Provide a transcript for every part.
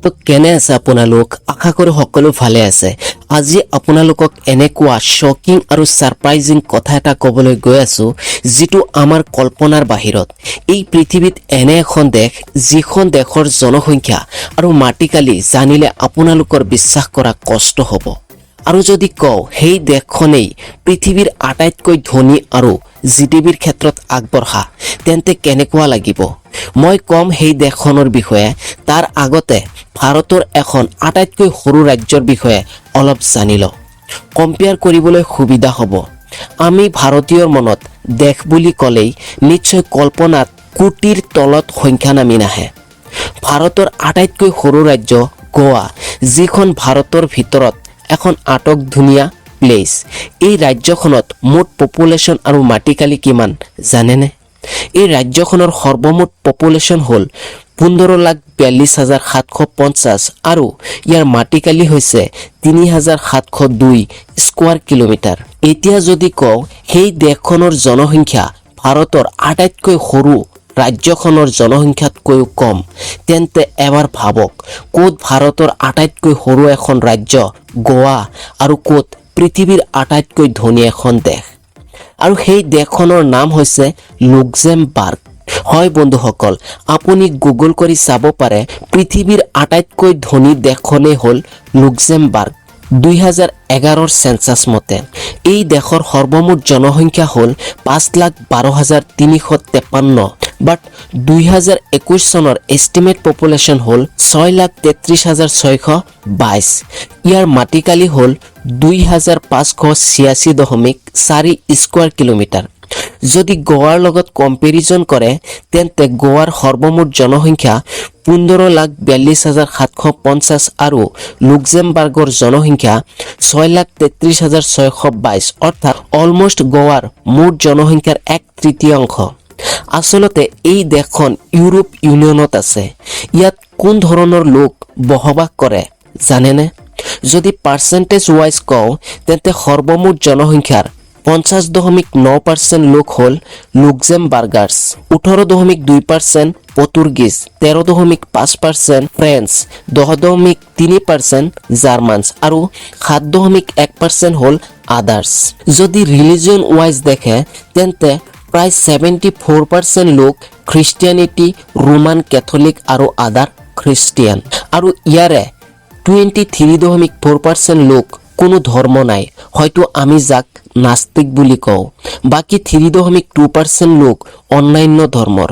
তো কেনে আছে আপোনালোক আশা কৰো সকলো ভালে আছে আজি আপোনালোকক এনেকুৱা শকিং আৰু সাৰপ্ৰাইজিং কথা এটা ক'বলৈ গৈ আছো যেটো আমাৰ কল্পনাৰ বাহিৰত এই পৃথিৱীত এনে এখন দেশ যিখন দেশৰ জনসংখ্যা আৰু মাটিকালি জানিলে আপোনালোকৰ বিশ্বাস কৰা কষ্ট হ'ব আৰু যদি কও সেই দেশখনেই পৃথিৱীৰ আটাইতকৈ ধনী আৰু জিডিপিৰ ক্ষেত্ৰত আগবঢ়া তেন্তে কেনেকুৱা লাগিব মই কম সেই দেশখনৰ বিষয়ে তাৰ আগতে ভাৰতৰ এখন আটাইতকৈ সৰু ৰাজ্যৰ বিষয়ে অলপ জানি লওঁ কম্পেয়াৰ কৰিবলৈ সুবিধা হ'ব আমি ভাৰতীয়ৰ মনত দেশ বুলি ক'লেই নিশ্চয় কল্পনাত কোটিৰ তলত সংখ্যা নামি নাহে ভাৰতৰ আটাইতকৈ সৰু ৰাজ্য গোৱা যিখন ভাৰতৰ ভিতৰত এখন আটক ধুনীয়া প্লেস এই ৰাজ্যখনত মুঠ পপুলেশন আৰু মাটিকালি কিমান জানেনে এই ৰাজ্যখনৰ সৰ্বমুঠ পপুলেশন হল 15,42,750 আৰু ইয়াৰ মাটিকালি হৈছে 3,702 স্কয়াৰ কিলোমিটাৰ এতিয়া যদি কও সেই দেশখনৰ জনসংখ্যা ভাৰতৰ আটাইতকৈ সৰু ৰাজ্যখনৰ জনসংখ্যাতকৈ কম তেন্তে এবাৰ ভাবক কোত ভাৰতৰ আটাইতকৈ সৰু এখন ৰাজ্য গোৱা আৰু কোত পৃথিৱীৰ আটাইতকৈ ধনী এখন দেশ আৰু সেই দেশখনৰ নাম হৈছে লুক্সেমবাৰ্গ হয় বন্ধুসকল আপুনি গুগল কৰি চাব পাৰে পৃথিৱীৰ আটাইতকৈ ধনী দেশখনে হল লুক্সেমবাৰ্গ 2011 সেন্সাস মতে এই দেশৰ সৰ্বমুঠ জনসংখ্যা হল 5,12,353 বাট 2021 চনৰ এস্টিমেট পপুলেশন হল 6,33,622 ইয়াৰ মাটিকালি হল 2,586.4 স্কয়াৰ কিলোমিটাৰ যদি গোৱাৰ লগত কম্পেৰিজন কৰে তেন্তে গোৱাৰ সৰ্বমুঠ জনসংখ্যা 15,42,750 আৰু লুক্সেমবাৰ্গৰ জনসংখ্যা 6,33,622 অৰ্থাৎ অলমোষ্ট গোৱাৰ মুঠ জনসংখ্যাৰ 1/3 আসলতে এই দেশখন ইউৰোপ ইউনিয়নত আছে ইয়াত কোন ধৰণৰ লোক বসবাস কৰে জানেনে যদি পাৰ্চেন্টেজ ওয়াইজ কও তেন্তে সৰ্বমুঠ জনসংখ্যাৰ 50.9% লোক হল লুক্সেমবাৰ্গাৰ্ছ 18.2% পৰ্তুগীজ 13.5% ফ্ৰেঞ্চ 10.3% জাৰ্মানছ আৰু 7.1% হল আদাৰ্ছ যদি ৰিলিজিয়ন ওয়াইজ দেখে তেন্তে প্ৰায় 74% লোক খ্ৰীষ্টিয়ানিটি ৰোমান কেথলিক আৰু আদাৰ খ্ৰীষ্টিয়ান আৰু ইয়াৰে 23.4% লোক কোনো ধৰ্ম নাই হয়তো আমি যাক নাস্তিক বুলি কও বাকি 3.2% লোক অন্যান্য ধৰ্মৰ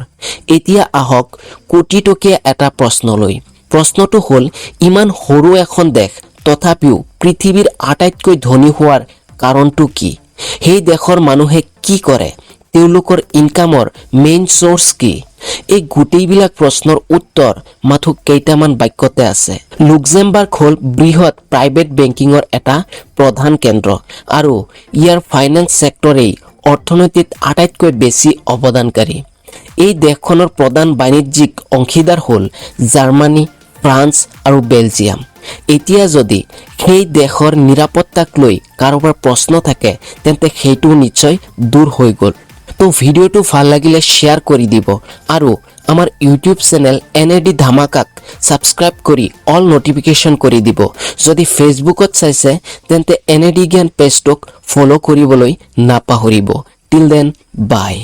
এতিয়া আহক কোটি টকীয়া এটা প্ৰশ্নলৈ প্ৰশ্নটো হল ইমান সৰু এখন দেশ তথাপিও পৃথিৱীৰ আটাইতকৈ ধনী হোৱাৰ কাৰণটো কি সেই দেশৰ মানুহে কি কৰে তেওঁলোকৰ ইনকামৰ মেইন সোৰ্স কি এই গোটেইবিলাক প্ৰশ্নৰ উত্তৰ মাথো কেইটামান বাক্যতে আছে লুক্সেমবাৰ্গ হল বৃহৎ প্ৰাইভেট বেংকিংৰ এটা প্ৰধান কেন্দ্ৰ আৰু ইয়াৰ ফাইনান্স সেক্টৰেই অৰ্থনীতিত আটাইতকৈ বেছি অৱদানকাৰী এই দেশখনৰ প্ৰধান বাণিজ্যিক অংশীদাৰ হল জাৰ্মানী ফ্ৰান্স আৰু বেলজিয়াম এতিয়া যদি সেই দেশৰ নিৰাপত্তাক লৈ কাৰোবাৰ প্ৰশ্ন থাকে তেন্তে সেইটো নিশ্চয় দূৰ হৈ গল তো ভিডিওটো ভাল লাগিলে শেয়াৰ কৰি দিব আৰু আমাৰ ইউটিউব চেনেল এনএডি ধামাকাক সাবস্ক্ৰাইব কৰি অল নোটিফিকেশন কৰি দিব যদি ফেসবুকত চাইছে তেন্তে এনএডি জ্ঞান পেজটোক ফলো কৰিবলৈ নাপাহৰিব টিল দেন বাই